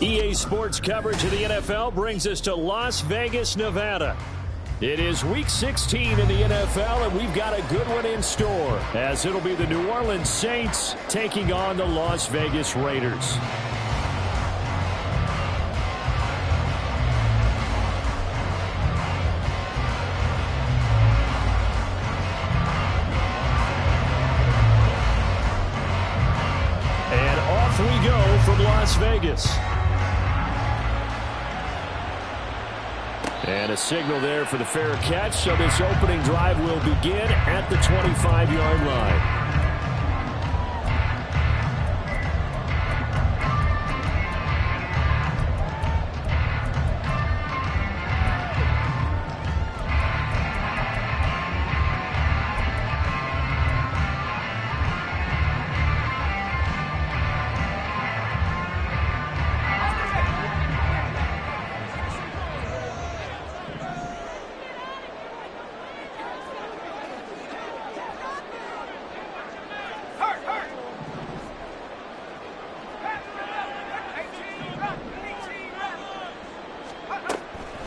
EA Sports coverage of the NFL brings us to Las Vegas, Nevada. It is Week 16 in the NFL, and we've got a good one in store, as it'll be the New Orleans Saints taking on the Las Vegas Raiders. And off we go from Las Vegas. And a signal there for the fair catch, so this opening drive will begin at the 25-yard line.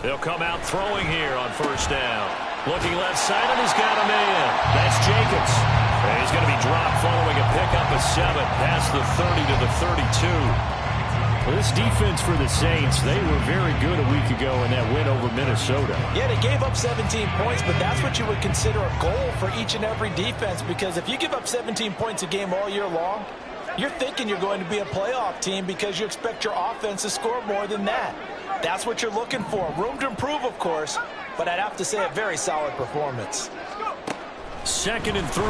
They'll come out throwing here on first down. Looking left side, and he's got a man. That's Jacobs. And he's going to be dropped following a pickup of 7 past the 30 to the 32. Well, this defense for the Saints, they were very good a week ago in that win over Minnesota. Yeah, they gave up 17 points, but that's what you would consider a goal for each and every defense, because if you give up 17 points a game all year long, you're thinking you're going to be a playoff team because you expect your offense to score more than that. That's what you're looking for. Room to improve, of course, but I'd have to say a very solid performance. 2nd and 3.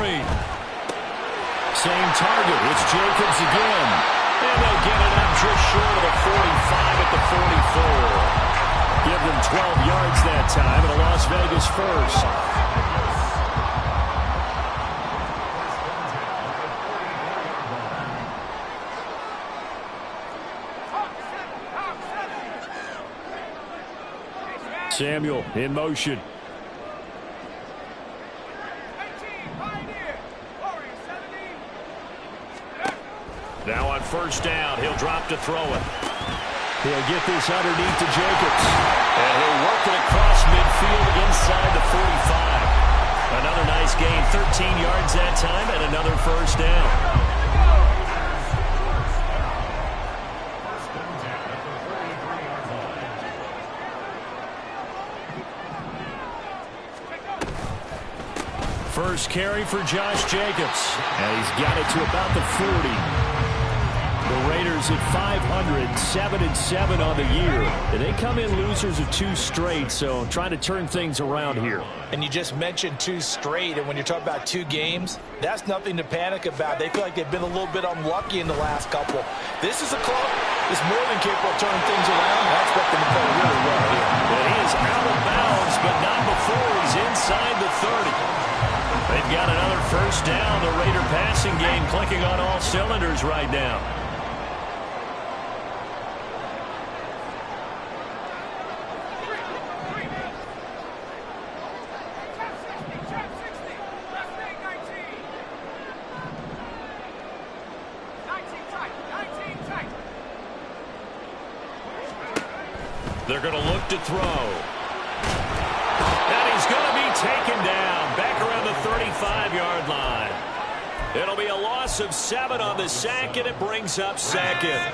Same target. It's Jacobs again. And they'll get it up just short of the 45 at the 44. Give them 12 yards that time, and a Las Vegas first. Samuel in motion. Now on first down, he'll drop to throw it. He'll get this underneath to Jacobs. And he'll work it across midfield inside the 45. Another nice gain, 13 yards that time, and another first down. First carry for Josh Jacobs. And he's got it to about the 40. The Raiders at 500, 7-7 on the year. And they come in losers of 2 straight, so trying to turn things around here. And you just mentioned 2 straight, and when you're talking about 2 games, that's nothing to panic about. They feel like they've been a little bit unlucky in the last couple. This is a club that's more than capable of turning things around. I expect them to play really well here. And he is out of bounds, but not before he's inside the 30. They've got another first down. The Raider passing game clicking on all cylinders right now. They're going to look to throw. And he's going to be taken down back around the 35-yard line. It'll be a loss of 7 on the sack, and it brings up 2nd.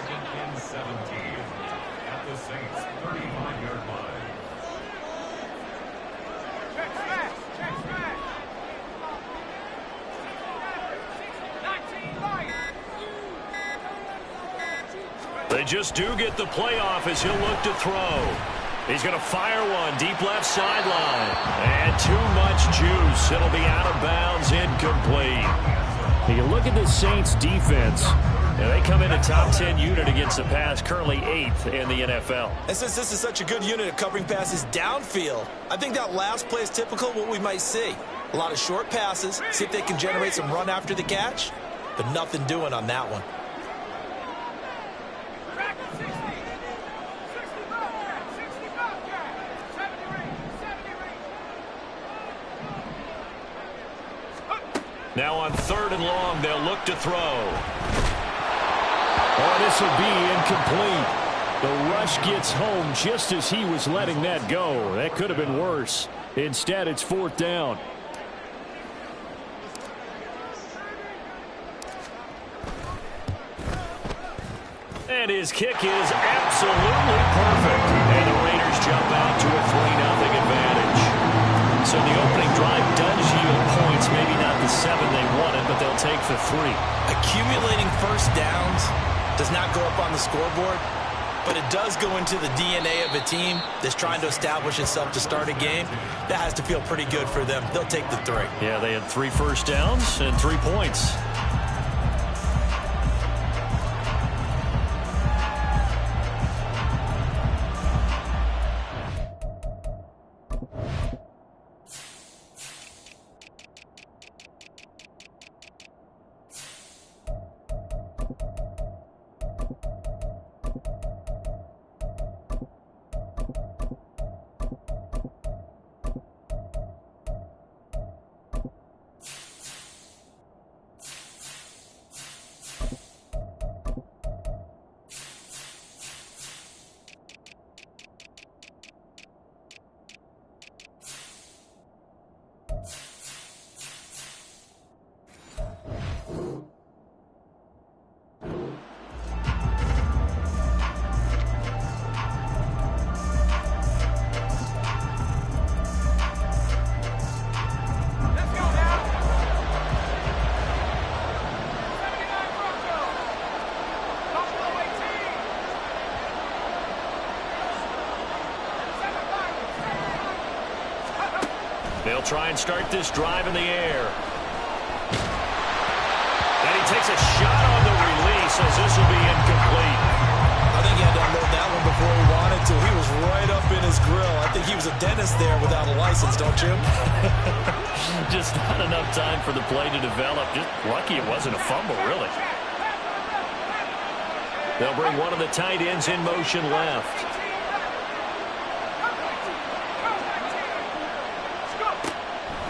They just do get the playoff as he'll look to throw. He's going to fire one deep left sideline. And too much juice. It'll be out of bounds, incomplete. You look at the Saints defense. They come in a top 10 unit against the pass, currently 8th in the NFL. And since this is such a good unit at covering passes downfield, I think that last play is typical of what we might see. A lot of short passes, see if they can generate some run after the catch, but nothing doing on that one. Now on 3rd and long, they'll look to throw. Oh, this will be incomplete. The rush gets home just as he was letting that go. That could have been worse. Instead, it's 4th down. And his kick is absolutely perfect. And the Raiders jump out to a 3-0 advantage. So the opening drive does yield points, maybe not the 7 they wanted, but they'll take the 3. Accumulating first downs does not go up on the scoreboard, but it does go into the DNA of a team that's trying to establish itself to start a game. That has to feel pretty good for them. They'll take the 3. Yeah, they had 3 first downs and 3 points. They'll try and start this drive in the air. And he takes a shot on the release as this will be incomplete. I think he had to unload that one before he wanted to. He was right up in his grill. I think he was a dentist there without a license, don't you? Just not enough time for the play to develop. Just lucky it wasn't a fumble, really. They'll bring one of the tight ends in motion left.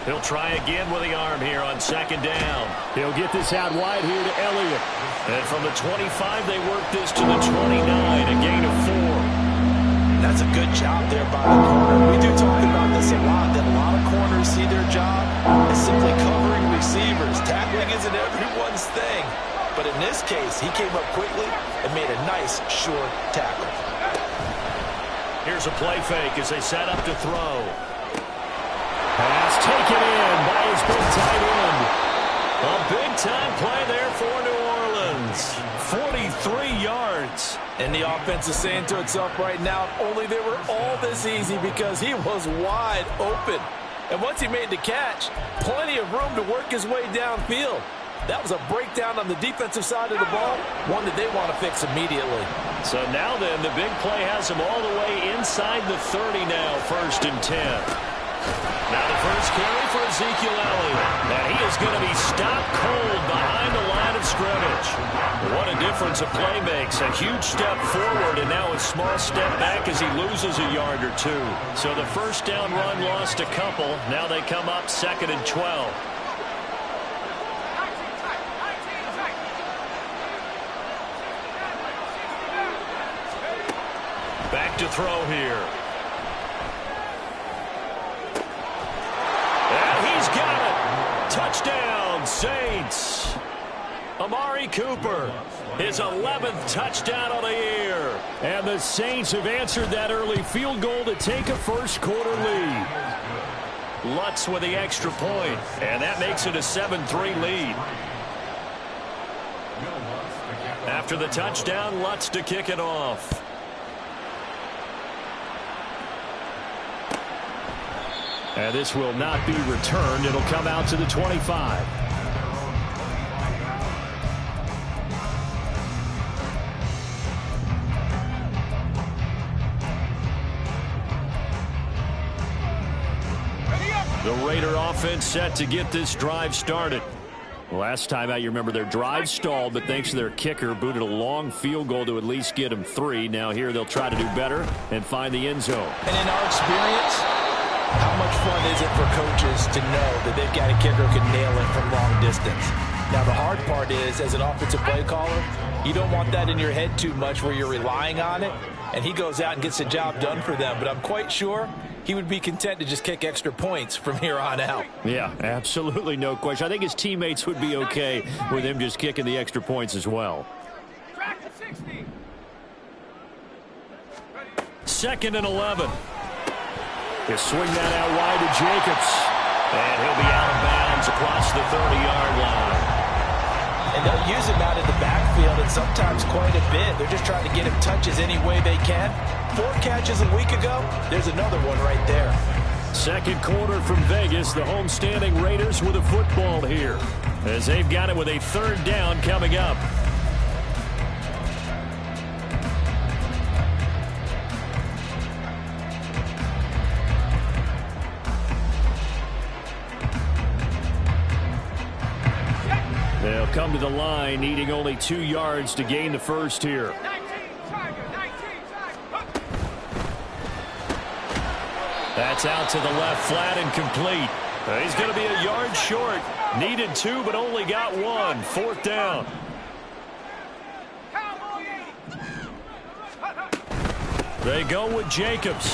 He'll try again with the arm here on 2nd down. He'll get this out wide here to Elliott. And from the 25, they work this to the 29, a gain of 4. That's a good job there by the corner. We do talk about this a lot, that a lot of corners see their job as simply covering receivers. Tackling isn't everyone's thing. But in this case, he came up quickly and made a nice, short tackle. Here's a play fake as they set up to throw. Pass taken in by his big tight end. A big-time play there for New Orleans. 43 yards. And the offense is saying to itself right now, only they were all this easy because he was wide open. And once he made the catch, plenty of room to work his way downfield. That was a breakdown on the defensive side of the ball, one that they want to fix immediately. So now then, the big play has him all the way inside the 30 now, 1st and 10. Now the first carry for Ezekiel Elliott. And he is going to be stopped cold behind the line of scrimmage. What a difference a play makes. A huge step forward and now a small step back as he loses a yard or 2. So the first down run lost a couple. Now they come up 2nd and 12. Back to throw here. Touchdown, Saints. Amari Cooper, his 11th touchdown of the year. And the Saints have answered that early field goal to take a first-quarter lead. Lutz with the extra point, and that makes it a 7-3 lead. After the touchdown, Lutz to kick it off. And this will not be returned. It'll come out to the 25. The Raider offense set to get this drive started. Last time out, you remember their drive stalled, but thanks to their kicker, booted a long field goal to at least get them 3. Now here they'll try to do better and find the end zone. And in our experience, how much fun is it for coaches to know that they've got a kicker who can nail it from long distance? Now, the hard part is, as an offensive play caller, you don't want that in your head too much where you're relying on it, and he goes out and gets the job done for them. But I'm quite sure he would be content to just kick extra points from here on out. Yeah, absolutely no question. I think his teammates would be okay with him just kicking the extra points as well. 2nd and 11. He'll swing that out wide to Jacobs. And he'll be out of bounds across the 30-yard line. And they'll use him out in the backfield, and sometimes quite a bit. They're just trying to get him touches any way they can. 4 catches a week ago. There's another one right there. Second quarter from Vegas. The homestanding Raiders with a football here, as they've got it with a 3rd down coming up. They'll come to the line, needing only 2 yards to gain the first here. That's out to the left, flat and complete. He's going to be a yard short. Needed 2, but only got 1. 4th down. They go with Jacobs.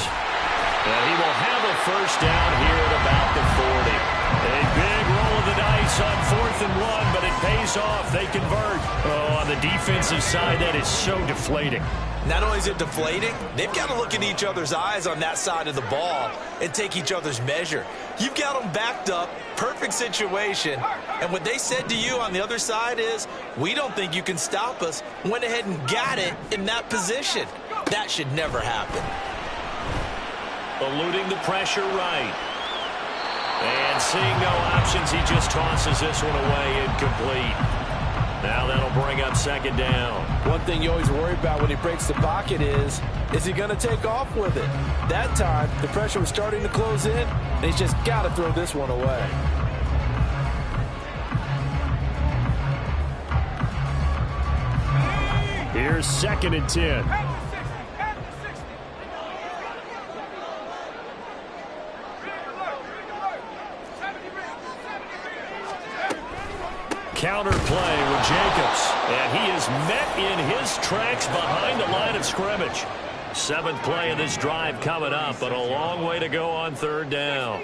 And he will have a first down here at about the 40. A big roll of the dice on 4th and 1, but it pays off. They convert. Oh, on the defensive side, that is so deflating. Not only is it deflating, they've got to look in each other's eyes on that side of the ball and take each other's measure. You've got them backed up, perfect situation, and what they said to you on the other side is, we don't think you can stop us. Went ahead and got it in that position. That should never happen. Eluding the pressure right. And seeing no options, he just tosses this one away, incomplete. Now that'll bring up 2nd down. One thing you always worry about when he breaks the pocket is he going to take off with it? That time, the pressure was starting to close in, and he's just got to throw this one away. Here's 2nd and 10. Counter play with Jacobs, and he is met in his tracks behind the line of scrimmage. 7th play of this drive coming up, but a long way to go on 3rd down.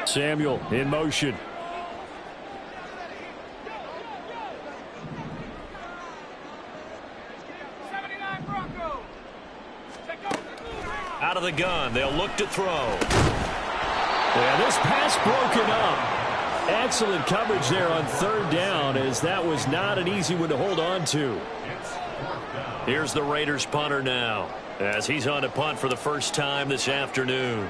Samuel in motion. Out of the gun, they'll look to throw. Yeah, this pass broken up. Excellent coverage there on 3rd down, as that was not an easy one to hold on to. Here's the Raiders punter now, as he's on a punt for the first time this afternoon.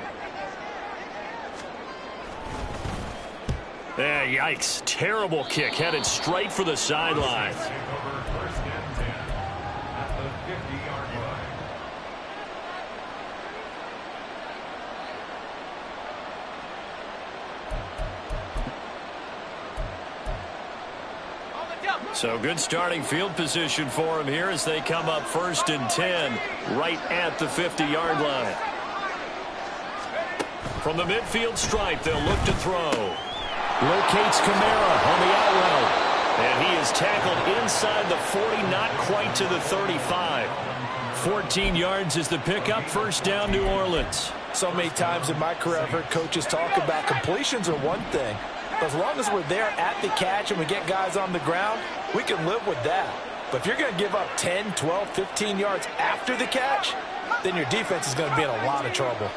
Yikes. Terrible kick, headed straight for the sideline. So good starting field position for him here as they come up 1st and 10 right at the 50-yard line. From the midfield stripe, they'll look to throw. Locates Kamara on the out route. And he is tackled inside the 40, not quite to the 35. 14 yards is the pickup. First down, New Orleans. So many times in my career I've heard coaches talk about completions are one thing. As long as we're there at the catch and we get guys on the ground, we can live with that. But if you're going to give up 10, 12, 15 yards after the catch, then your defense is going to be in a lot of trouble.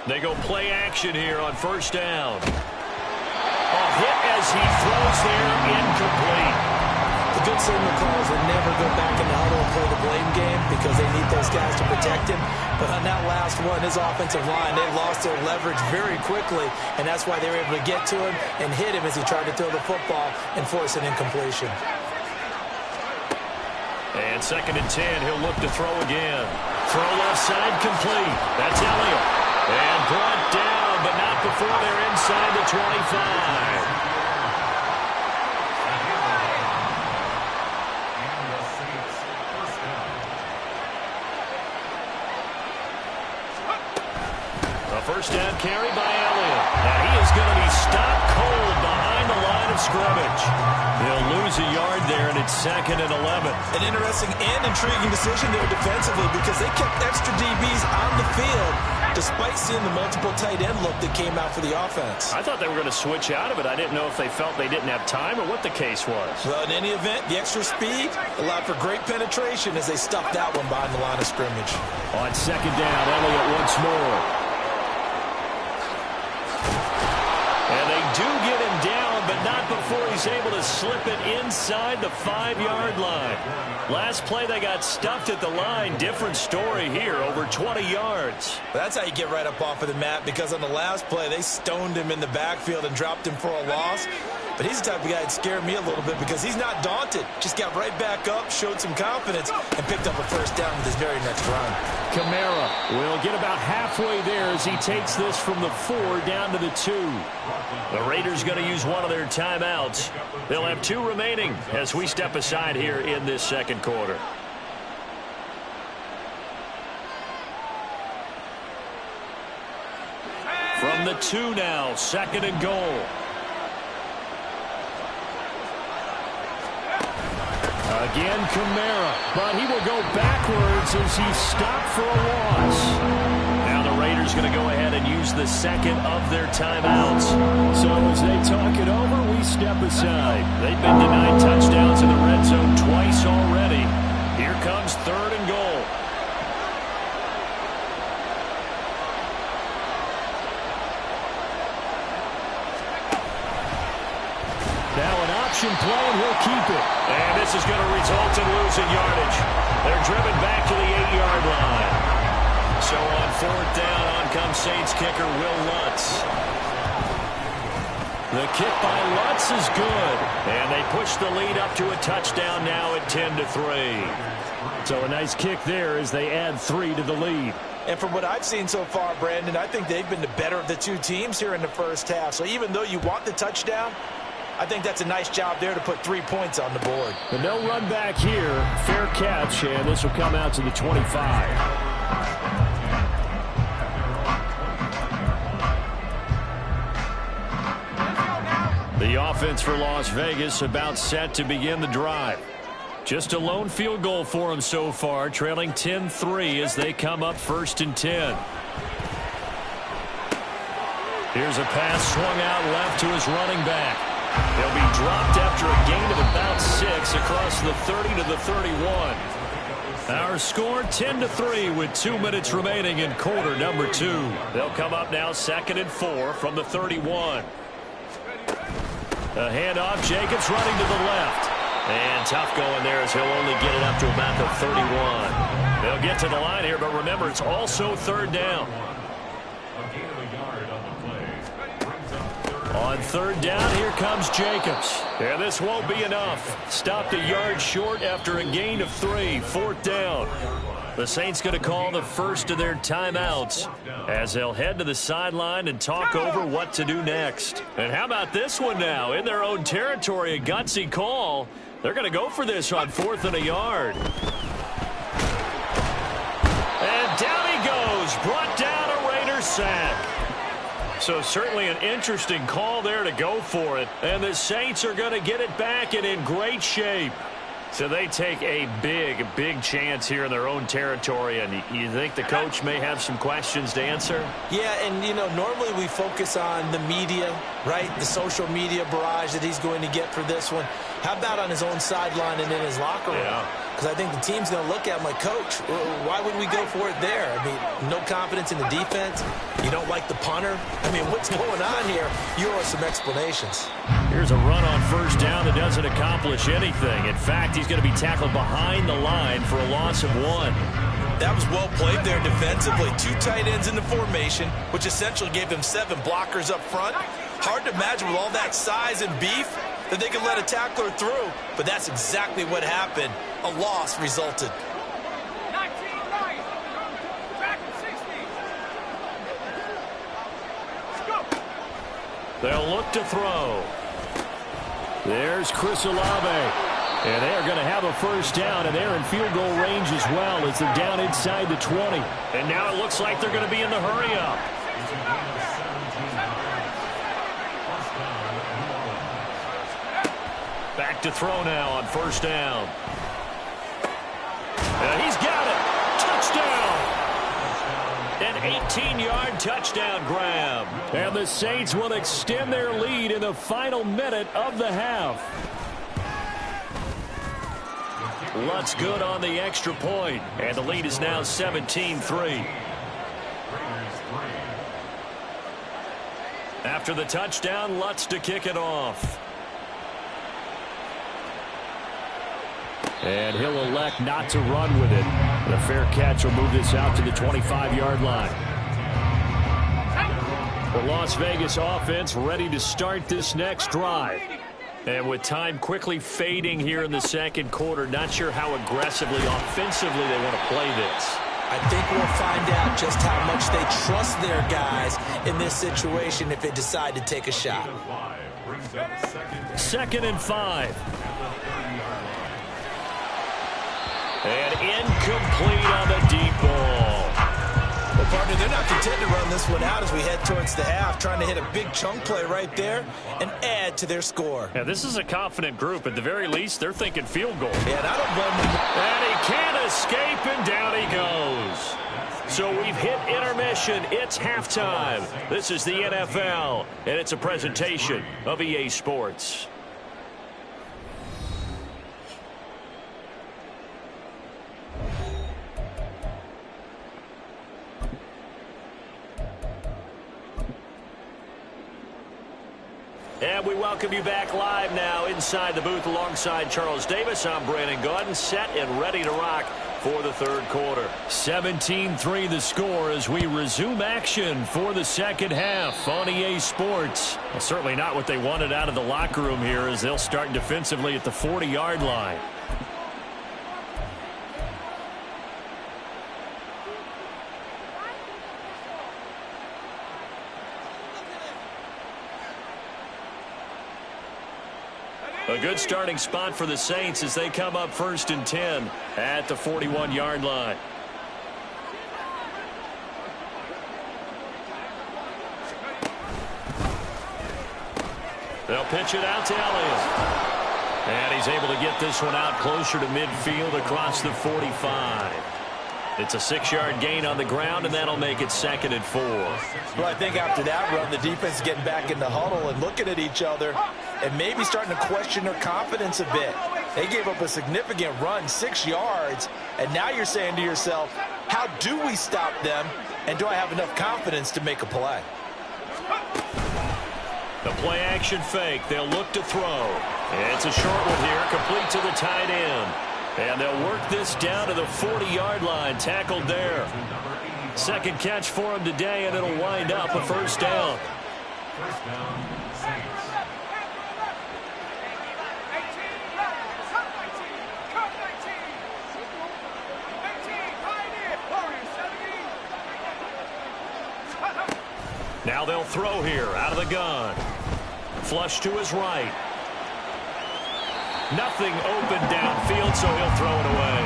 They go play action here on 1st down. A hit as goes. He throws there, incomplete. The good signal calls will never go back in the huddle and play the blame game because they need those guys to protect him. But on that last one, his offensive line, they lost their leverage very quickly, and that's why they were able to get to him and hit him as he tried to throw the football and force an incompletion. And 2nd and 10, he'll look to throw again. Throw left side complete. That's Elliott. And brought down, but not before they're inside the 25. First down carry by Elliott. Now he is going to be stopped cold behind the line of scrimmage. He'll lose a yard there, and it's 2nd and 11. An interesting and intriguing decision there defensively because they kept extra DBs on the field despite seeing the multiple tight end look that came out for the offense. I thought they were going to switch out of it. I didn't know if they felt they didn't have time or what the case was. Well, in any event, the extra speed allowed for great penetration as they stuffed that one behind the line of scrimmage. On 2nd down, Elliott once more. And they do get him down, but not before he's able to slip it inside the 5-yard line. Last play, they got stuffed at the line. Different story here, over 20 yards. That's how you get right up off of the mat, because on the last play, they stoned him in the backfield and dropped him for a loss. But he's the type of guy that scared me a little bit because he's not daunted. Just got right back up, showed some confidence, and picked up a first down with his very next run. Kamara will get about halfway there as he takes this from the 4 down to the 2. The Raiders going to use one of their timeouts. They'll have 2 remaining as we step aside here in this second quarter. From the 2 now, 2nd and goal. Again, Kamara, but he will go backwards as he's stopped for a loss. Now the Raiders going to go ahead and use the 2nd of their timeouts. So as they talk it over, we step aside. They've been denied touchdowns in the red zone twice already. Here comes 3rd and goal. Now an option play, and he'll keep it. And this is going to result in losing yardage. They're driven back to the 8-yard line. So on 4th down, on comes Saints kicker Will Lutz. The kick by Lutz is good. And they push the lead up to a touchdown now at 10-3. So a nice kick there as they add 3 to the lead. And from what I've seen so far, Brandon, I think they've been the better of the 2 teams here in the first half. So even though you want the touchdown, I think that's a nice job there to put 3 points on the board. But no run back here. Fair catch, and this will come out to the 25. The offense for Las Vegas about set to begin the drive. Just a lone field goal for them so far, trailing 10-3 as they come up 1st and 10. Here's a pass swung out left to his running back. He'll be dropped after a gain of about 6 across the 30 to the 31. Our score 10-3 with 2 minutes remaining in quarter number 2. They'll come up now 2nd and 4 from the 31. A handoff, Jacobs running to the left. And tough going there as he'll only get it up to about the 31. They'll get to the line here, but remember, it's also 3rd down. On 3rd down, here comes Jacobs. Yeah, this won't be enough. Stopped a yard short after a gain of 3. 4th down. The Saints going to call the first of their timeouts as they'll head to the sideline and talk over what to do next. And how about this one now? In their own territory, a gutsy call. They're going to go for this on 4th and a yard. And down he goes. Brought down a Raider sack. So certainly an interesting call there to go for it. And the Saints are going to get it back and in great shape. So they take a big chance here in their own territory. And you think the coach may have some questions to answer? Yeah, and, you know, normally we focus on the media, right? The social media barrage that he's going to get for this one. How about on his own sideline and in his locker room? Because I think the team's going to look at him like, Coach, why would we go for it there? I mean, no confidence in the defense. You don't like the punt punter? I mean, what's going on here? You owe us some explanations. Here's a run on first down that doesn't accomplish anything. In fact, he's going to be tackled behind the line for a loss of 1. That was well played there defensively. 2 tight ends in the formation, which essentially gave them 7 blockers up front. Hard to imagine with all that size and beef that they could let a tackler through, but that's exactly what happened. A loss resulted. They'll look to throw. There's Chris Olave. And they're going to have a first down, and they're in field goal range as well as they're down inside the 20. And now it looks like they're going to be in the hurry-up. Back to throw now on first down. And he's got it. Touchdown. An 18-yard touchdown grab. And the Saints will extend their lead in the final minute of the half. Lutz good on the extra point, and the lead is now 17-3. After the touchdown, Lutz to kick it off. And he'll elect not to run with it. And a fair catch will move this out to the 25-yard line. The Las Vegas offense ready to start this next drive. And with time quickly fading here in the second quarter, not sure how aggressively, offensively they want to play this. I think we'll find out just how much they trust their guys in this situation if they decide to take a shot. 2nd and 5. And incomplete on the deep ball. Well, partner, they're not content to run this one out as we head towards the half, trying to hit a big chunk play right there and add to their score. Yeah, this is a confident group. At the very least, they're thinking field goal. Yeah, and I don't blame them. And he can't escape, and down he goes. So we've hit intermission. It's halftime. This is the NFL, and it's a presentation of EA Sports. And we welcome you back live now inside the booth alongside Charles Davis. I'm Brandon Gaudin, set and ready to rock for the third quarter. 17-3 the score as we resume action for the second half on EA Sports. Well, certainly not what they wanted out of the locker room here as they'll start defensively at the 40-yard line. A good starting spot for the Saints as they come up 1st and 10 at the 41-yard line. They'll pitch it out to Elliott. And he's able to get this one out closer to midfield across the 45. It's a 6-yard gain on the ground, and that'll make it 2nd and 4. Well, I think after that run, the defense is getting back in the huddle and looking at each other and maybe starting to question their confidence a bit. They gave up a significant run, 6 yards, and now you're saying to yourself, how do we stop them, and do I have enough confidence to make a play? The play action fake. They'll look to throw. It's a short one here, complete to the tight end. And they'll work this down to the 40-yard line, tackled there. Second catch for him today, and it'll wind up a first down. First down, Saints. Now they'll throw here out of the gun. Flush to his right. Nothing open downfield, so he'll throw it away.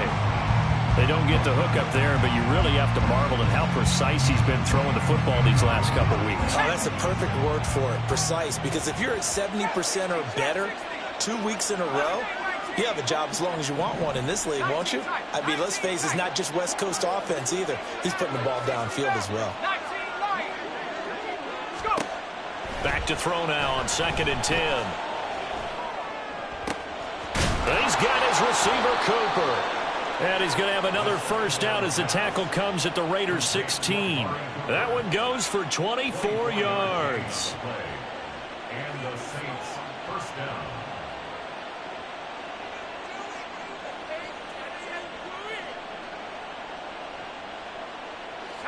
They don't get the hook up there, but you really have to marvel at how precise he's been throwing the football these last couple weeks. Oh, that's a perfect word for it, precise, because if you're at 70% or better 2 weeks in a row, you have a job as long as you want one in this league, won't you? I mean, let's face it, it's not just West Coast offense either. He's putting the ball downfield as well. Back to throw now on 2nd and 10. He's got his receiver, Cooper. And he's going to have another first down as the tackle comes at the Raiders' 16. That one goes for 24 yards. And the Saints first down.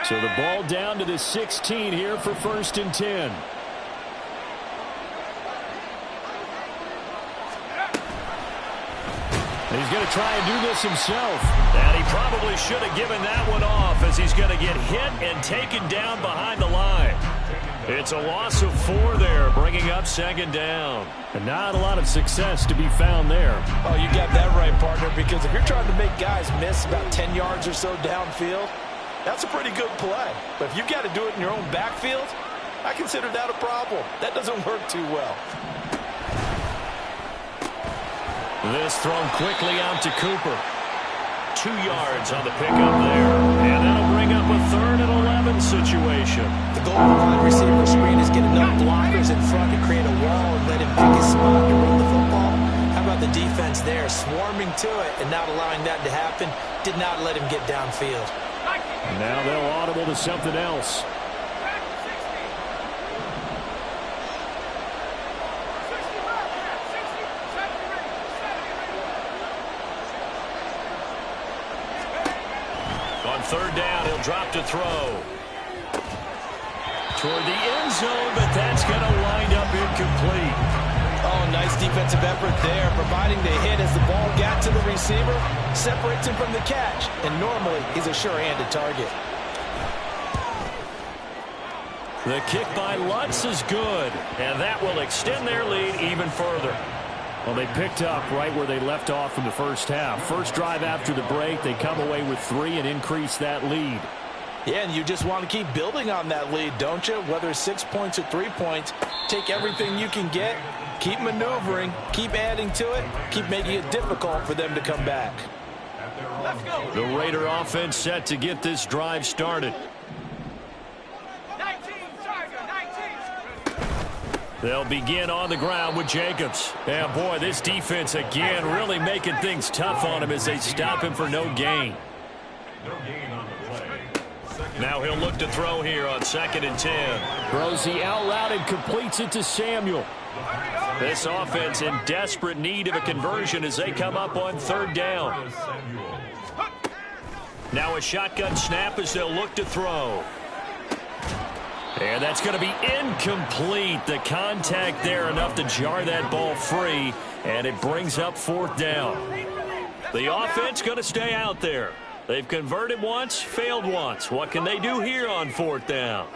So the ball down to the 16 here for 1st and 10. He's going to try and do this himself. And he probably should have given that one off as he's going to get hit and taken down behind the line. It's a loss of 4 there, bringing up 2nd down. And not a lot of success to be found there. Oh, you got that right, partner, because if you're trying to make guys miss about 10 yards or so downfield, that's a pretty good play. But if you've got to do it in your own backfield, I consider that a problem. That doesn't work too well. This thrown quickly out to Cooper. 2 yards on the pickup there. And that'll bring up a 3rd and 11 situation. The goal of the wide receiver screen is get enough blockers in front to create a wall and let him pick his spot to run the football. How about the defense there, swarming to it and not allowing that to happen? Did not let him get downfield. Now they'll audible to something else. On 3rd down, he'll drop to throw. Toward the end zone, but that's going to wind up incomplete. Oh, nice defensive effort there, providing the hit as the ball got to the receiver, separates him from the catch, and normally he's a sure-handed target. The kick by Lutz is good, and that will extend their lead even further. Well, they picked up right where they left off in the first half. First drive after the break, they come away with 3 and increase that lead. Yeah, and you just want to keep building on that lead, don't you? Whether it's 6 points or 3 points, take everything you can get, keep maneuvering, keep adding to it, keep making it difficult for them to come back. Let's go. The Raider offense set to get this drive started. 19, Tiger, 19. They'll begin on the ground with Jacobs. And boy, this defense again really making things tough on him as they stop him for no gain. No gain on the play. Now he'll look to throw here on 2nd and 10. Throws the out route and completes it to Samuel. This offense in desperate need of a conversion as they come up on 3rd down. Now a shotgun snap as they'll look to throw. And that's going to be incomplete. The contact there enough to jar that ball free, and it brings up 4th down. The offense going to stay out there. They've converted once, failed once. What can they do here on 4th down?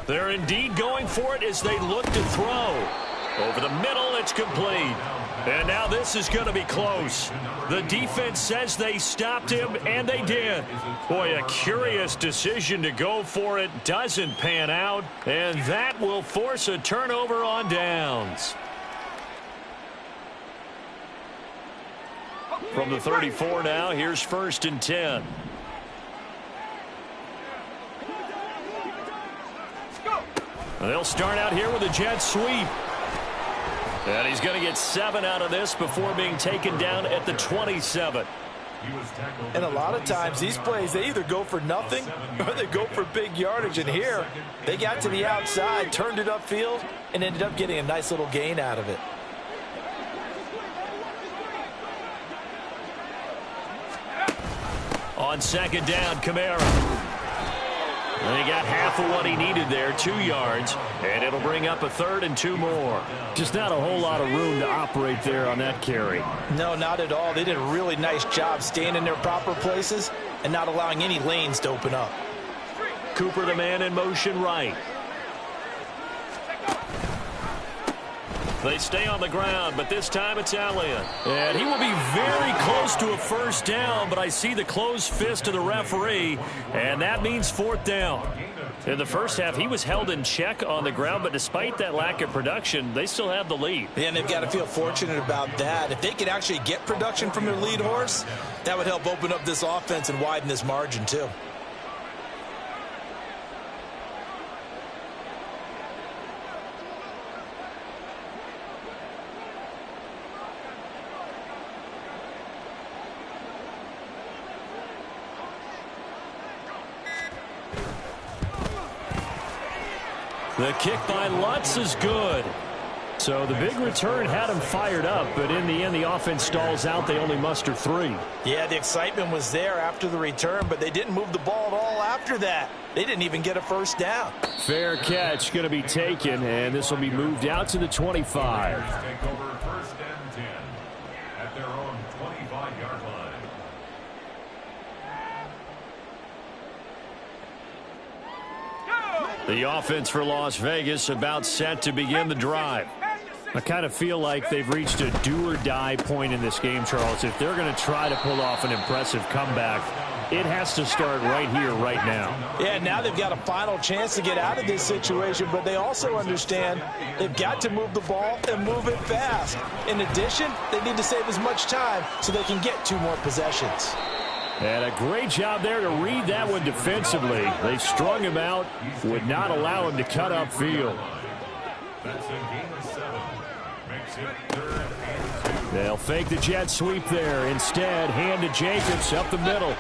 They're indeed going for it as they look to throw. Over the middle, it's complete. And now this is going to be close. The defense says they stopped him, and they did. Boy, a curious decision to go for it. Doesn't pan out, and that will force a turnover on downs. From the 34 now, here's 1st and 10. They'll start out here with a jet sweep. And he's going to get 7 out of this before being taken down at the 27. And a lot of times these plays, they either go for nothing or they go for big yardage. And here, they got to the outside, turned it upfield, and ended up getting a nice little gain out of it. On 2nd down, Kamara. And he got half of what he needed there, 2 yards, and it'll bring up a 3rd and 2 more. Just not a whole lot of room to operate there on that carry. No, not at all. They did a really nice job staying in their proper places and not allowing any lanes to open up. Cooper, the man in motion right. They stay on the ground, but this time it's Elliott. And he will be very close to a first down, but I see the closed fist of the referee, and that means 4th down. In the first half, he was held in check on the ground, but despite that lack of production, they still have the lead. Yeah, and they've got to feel fortunate about that. If they could actually get production from their lead horse, that would help open up this offense and widen this margin too. The kick by Lutz is good. So the big return had him fired up, but in the end, the offense stalls out. They only muster 3. Yeah, the excitement was there after the return, but they didn't move the ball at all after that. They didn't even get a first down. Fair catch going to be taken, and this will be moved out to the 25. Take over first and 10 at their own 25-yard line. The offense for Las Vegas about set to begin the drive. I kind of feel like they've reached a do-or-die point in this game, Charles. If they're going to try to pull off an impressive comeback, it has to start right here, right now. Yeah, now they've got a final chance to get out of this situation, but they also understand they've got to move the ball and move it fast. In addition, they need to save as much time so they can get 2 more possessions. And a great job there to read that one defensively. They strung him out, would not allow him to cut upfield. That's a gain of 7. Makes it 3rd and 2. They'll fake the jet sweep there. Instead, hand to Jacobs up the middle.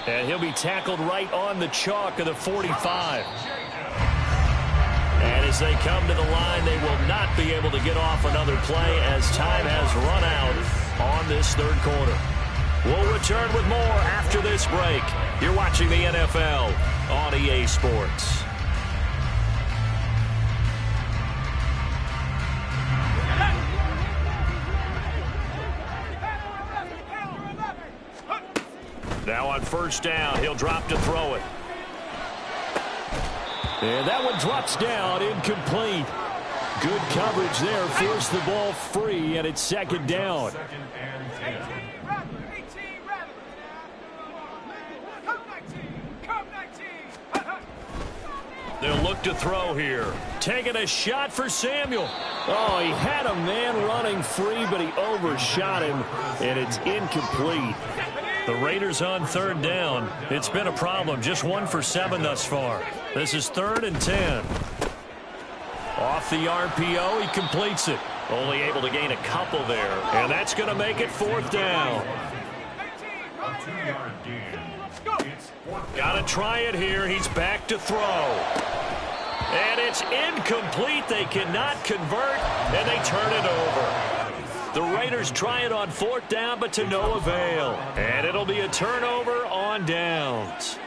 And he'll be tackled right on the chalk of the 45. And as they come to the line, they will not be able to get off another play as time has run out on this 3rd quarter. We'll return with more after this break. You're watching the NFL on EA Sports. Now on first down, he'll drop to throw it. And that one drops down, incomplete. Good coverage there, forced the ball free, and it's 2nd down. 2nd and 10. They'll look to throw here. Taking a shot for Samuel. Oh, he had a man running free, but he overshot him, and it's incomplete. The Raiders on 3rd down. It's been a problem. Just 1 for 7 thus far. This is 3rd and 10. Off the RPO, he completes it. Only able to gain a couple there, and that's going to make it 4th down. A 2-yard gain. It's 4th. Got to try it here. He's back to throw. And it's incomplete. They cannot convert, and they turn it over. The Raiders try it on 4th down, but to no avail. And it'll be a turnover on downs.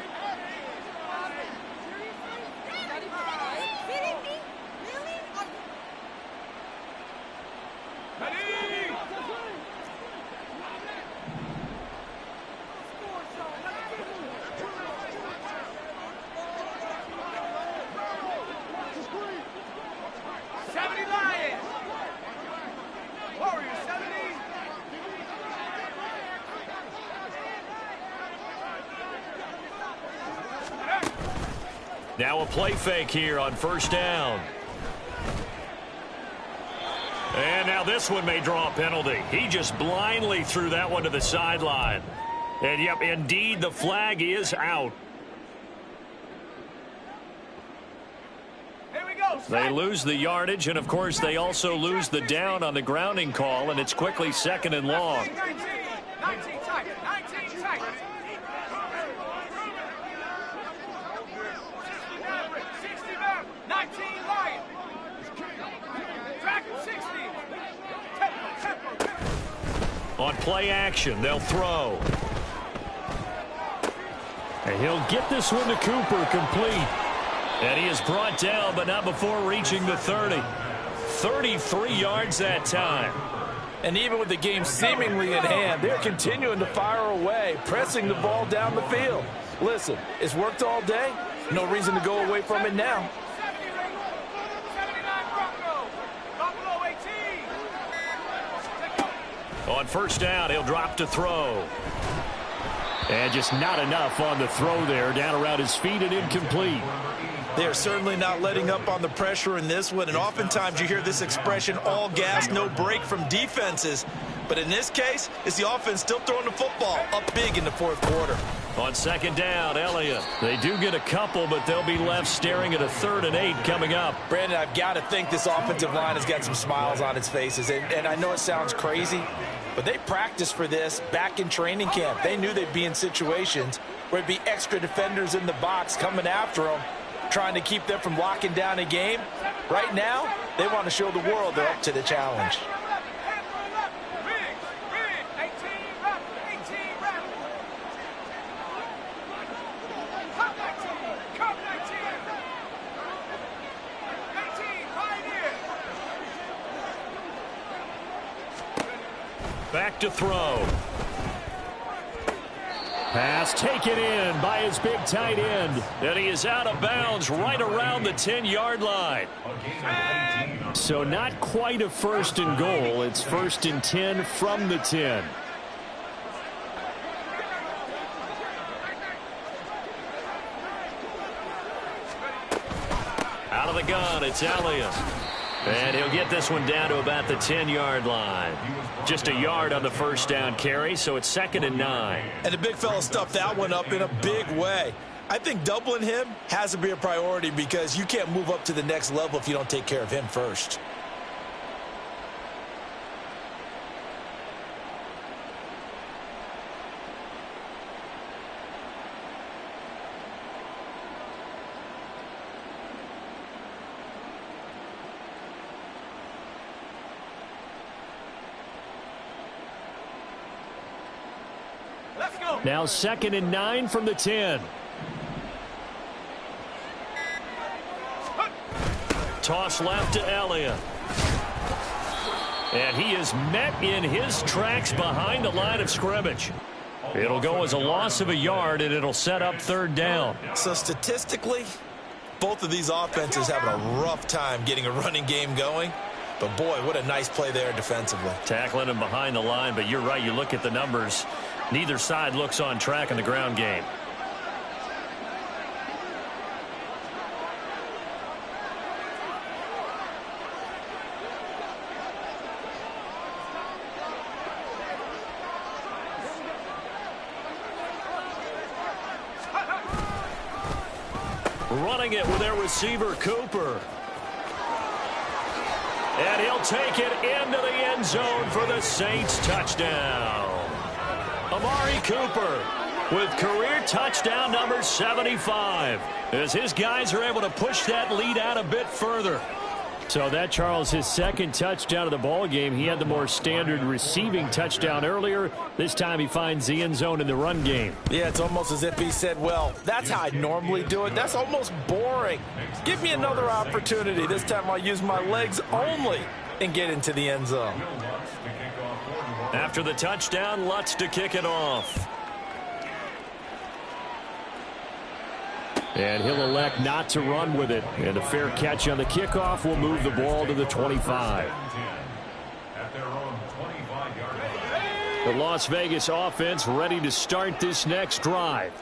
Now a play fake here on first down. And now this one may draw a penalty. He just blindly threw that one to the sideline. And, yep, indeed, the flag is out. Here we go. They lose the yardage, and, of course, they also lose the down on the grounding call, and it's quickly 2nd and long. 19 tight. 19 tight. 19 Lion. Track 60. Tempo. On play action, they'll throw. And he'll get this one to Cooper, complete. And he is brought down, but not before reaching the 30. 33 yards that time. And even with the game seemingly in hand, they're continuing to fire away, pressing the ball down the field. Listen, it's worked all day. No reason to go away from it now. 79 Bronco. Buffalo 18. On first down, he'll drop to throw. And just not enough on the throw there. Down around his feet and incomplete. They're certainly not letting up on the pressure in this one. And oftentimes you hear this expression, all gas, no break from defenses. But in this case, it's the offense still throwing the football up big in the 4th quarter. On second down, Elliott. They do get a couple, but they'll be left staring at a 3rd and 8 coming up. Brandon, I've got to think this offensive line has got some smiles on its faces. And I know it sounds crazy, but they practiced for this back in training camp. They knew they'd be in situations where it'd be extra defenders in the box coming after them. trying to keep them from locking down a game. Right now, they want to show the world they're up to the challenge. Back to throw. Pass taken in by his big tight end. And he is out of bounds right around the 10-yard line. So not quite a first and goal. It's first and 10 from the 10. Out of the gun, it's Elliott. And he'll get this one down to about the 10-yard line. Just a yard on the first down carry, so it's 2nd and 9. And the big fella stuffed that one up in a big way. I think doubling him has to be a priority because you can't move up to the next level if you don't take care of him first. Now 2nd and 9 from the 10. Toss left to Elliott. And he is met in his tracks behind the line of scrimmage. It'll go as a loss of a yard, and it'll set up 3rd down. So statistically, both of these offenses having a rough time getting a running game going. But, boy, what a nice play there defensively. Tackling him behind the line, but you're right. You look at the numbers. Neither side looks on track in the ground game. Running it with their receiver, Cooper. And he'll take it into the end zone for the Saints touchdown. Amari Cooper with career touchdown number 75 as his guys are able to push that lead out a bit further. So that, Charles, his 2nd touchdown of the ball game. He had the more standard receiving touchdown earlier. This time he finds the end zone in the run game. Yeah, it's almost as if he said, well, that's how I normally do it. That's almost boring. Give me another opportunity. This time I'll use my legs only and get into the end zone. After the touchdown, Lutz to kick it off. And he'll elect not to run with it. And a fair catch on the kickoff will move the ball to the 25. The Las Vegas offense ready to start this next drive.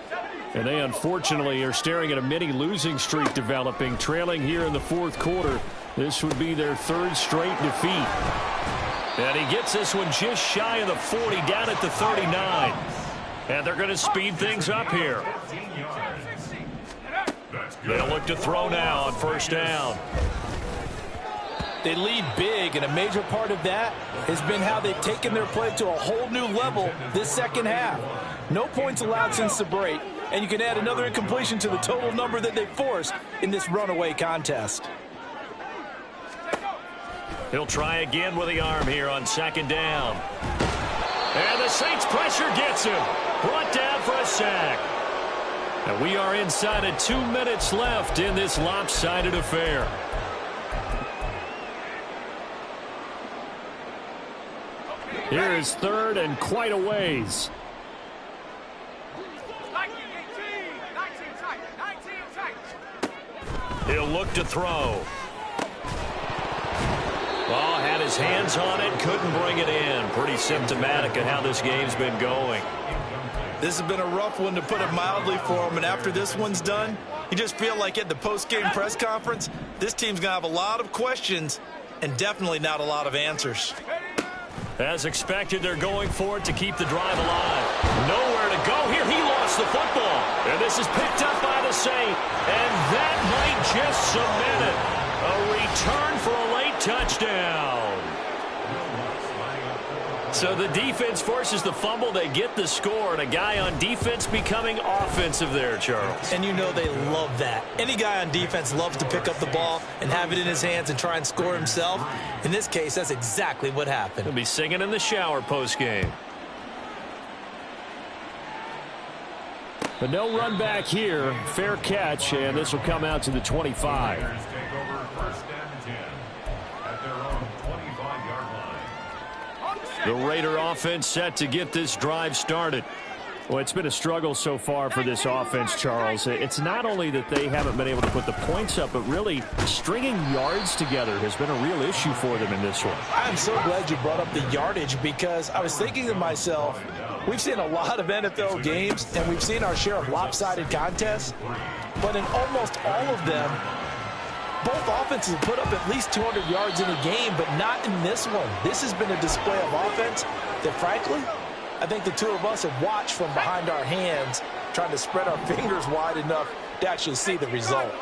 And they unfortunately are staring at a mini losing streak developing, trailing here in the 4th quarter. This would be their 3rd straight defeat. And he gets this one just shy of the 40, down at the 39. And they're going to speed things up here. They'll look to throw now on 1st down. They lead big, and a major part of that has been how they've taken their play to a whole new level this 2nd half. No points allowed since the break, and you can add another incompletion to the total number that they've forced in this runaway contest. He'll try again with the arm here on 2nd down. And the Saints pressure gets him. Brought down for a sack. And we are inside of 2 minutes left in this lopsided affair. Here is 3rd and quite a ways. He'll look to throw. Ball had his hands on it, couldn't bring it in. Pretty symptomatic of how this game's been going. This has been a rough one, to put it mildly, for him. And after this one's done, you just feel like at the post-game press conference, this team's going to have a lot of questions and definitely not a lot of answers. As expected, they're going for it to keep the drive alive. Nowhere to go here. He lost the football. And this is picked up by the Saints. And that might just cement it. A return for a late touchdown. So the defense forces the fumble. They get the score, and a guy on defense becoming offensive there, Charles. And you know they love that. Any guy on defense loves to pick up the ball and have it in his hands and try and score himself. In this case, that's exactly what happened. He'll be singing in the shower post-game. But no run back here. Fair catch, and this will come out to the 25. Take over first and 10 at their own 25-yard line. The Raider offense set to get this drive started. Well, it's been a struggle so far for this offense, Charles. It's not only that they haven't been able to put the points up, but really stringing yards together has been a real issue for them in this one. I'm so glad you brought up the yardage because I was thinking to myself, we've seen a lot of NFL games, and we've seen our share of lopsided contests, but in almost all of them, both offenses have put up at least 200 yards in a game, but not in this one. This has been a display of offense that, frankly, I think the two of us have watched from behind our hands, trying to spread our fingers wide enough to actually see the result.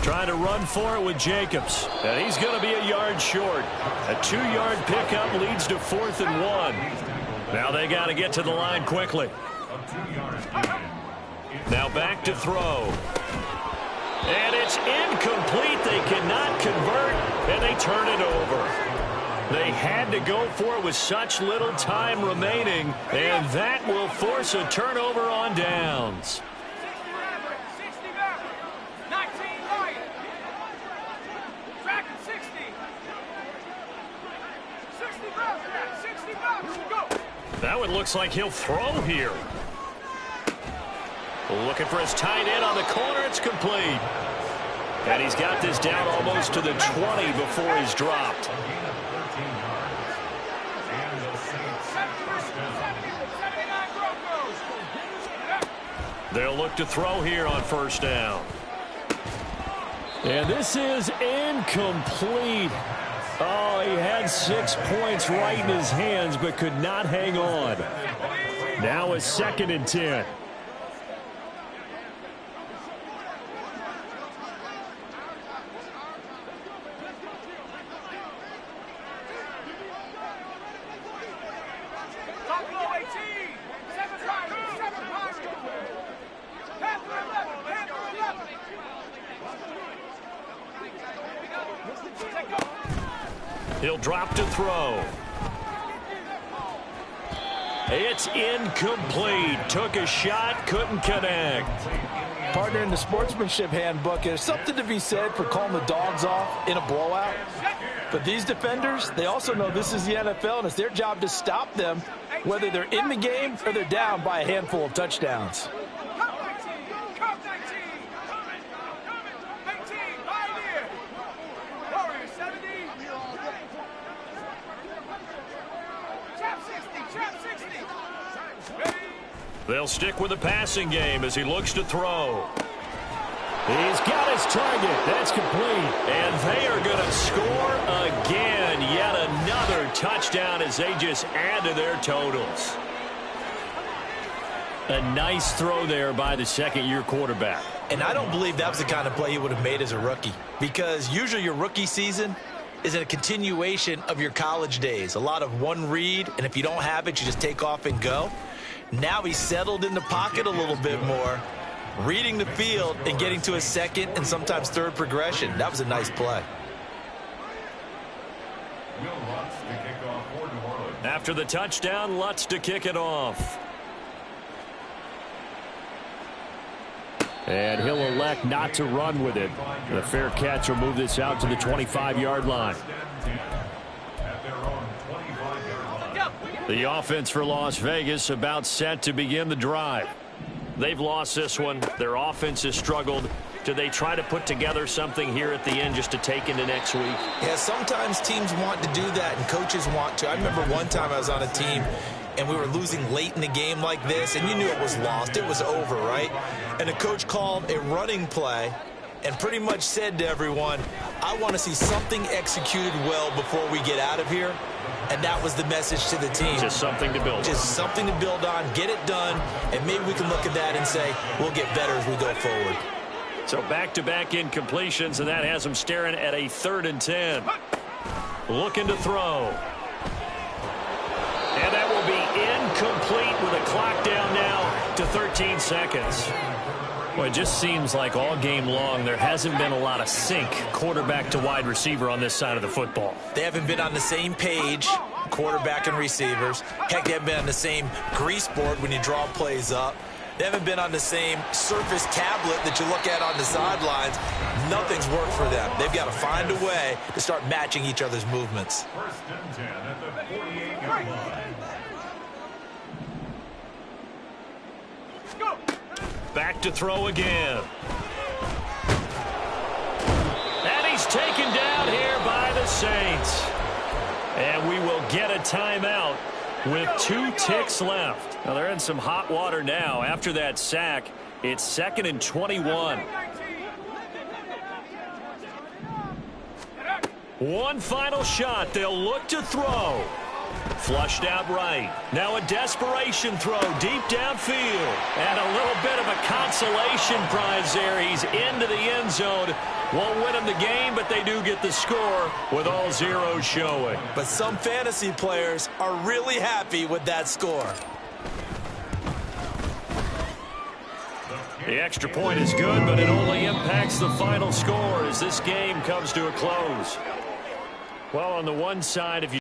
Trying to run for it with Jacobs. And he's going to be a yard short. A 2-yard pickup leads to 4th and 1. Now they got to get to the line quickly. Now back to throw. And it's incomplete. They cannot convert, and they turn it over. They had to go for it with such little time remaining, and that will force a turnover on downs. 60 back. 19 right. Track at 60. 60 back. 60 back. Go. Now it looks like he'll throw here. Looking for his tight end on the corner. It's complete. And he's got this down almost to the 20 before he's dropped. They'll look to throw here on first down. And this is incomplete. Oh, he had 6 points right in his hands, but could not hang on. Now it's 2nd and 10. He'll drop to throw. It's incomplete. Took a shot, couldn't connect. Partner, in the sportsmanship handbook, there's something to be said for calling the dogs off in a blowout. But these defenders, they also know this is the NFL, and it's their job to stop them, whether they're in the game or they're down by a handful of touchdowns. They'll stick with the passing game as he looks to throw. He's got his target. That's complete. And they are going to score again. Yet another touchdown as they just add to their totals. A nice throw there by the second-year quarterback. And I don't believe that was the kind of play he would have made as a rookie, because usually your rookie season is a continuation of your college days. A lot of one read, and if you don't have it, you just take off and go. Now he's settled in the pocket a little bit more, reading the field and getting to his second and sometimes third progression. That was a nice play. After the touchdown, Lutz to kick it off. And he'll elect not to run with it. The fair catch will move this out to the 25-yard line. The offense for Las Vegas about set to begin the drive. They've lost this one. Their offense has struggled. Do they try to put together something here at the end just to take into next week? Yeah, sometimes teams want to do that and coaches want to. I remember one time I was on a team and we were losing late in the game like this, and you knew it was lost. It was over, right? And the coach called a running play and pretty much said to everyone, I want to see something executed well before we get out of here. And that was the message to the team. Just something to build on. Just something to build on, get it done, and maybe we can look at that and say, we'll get better as we go forward. So back-to-back incompletions, and that has them staring at a 3rd and 10. Looking to throw. incomplete with a clock down now to 13 seconds. Well, it just seems like all game long there hasn't been a lot of sync quarterback to wide receiver on this side of the football. They haven't been on the same page, quarterback and receivers. Heck, they haven't been on the same grease board when you draw plays up. They haven't been on the same surface tablet that you look at on the sidelines. Nothing's worked for them. They've got to find a way to start matching each other's movements. First and 10 at the 48-yard line. Go. Back to throw again. And he's taken down here by the Saints. And we will get a timeout with 2 ticks left. Now, they're in some hot water now. After that sack, it's 2nd and 21. One final shot. They'll look to throw. Flushed out right. Now a desperation throw deep downfield. And a little bit of a consolation prize there. He's into the end zone. Won't win him the game, but they do get the score with all zeros showing. But some fantasy players are really happy with that score. The extra point is good, but it only impacts the final score as this game comes to a close. Well, on the one side, if you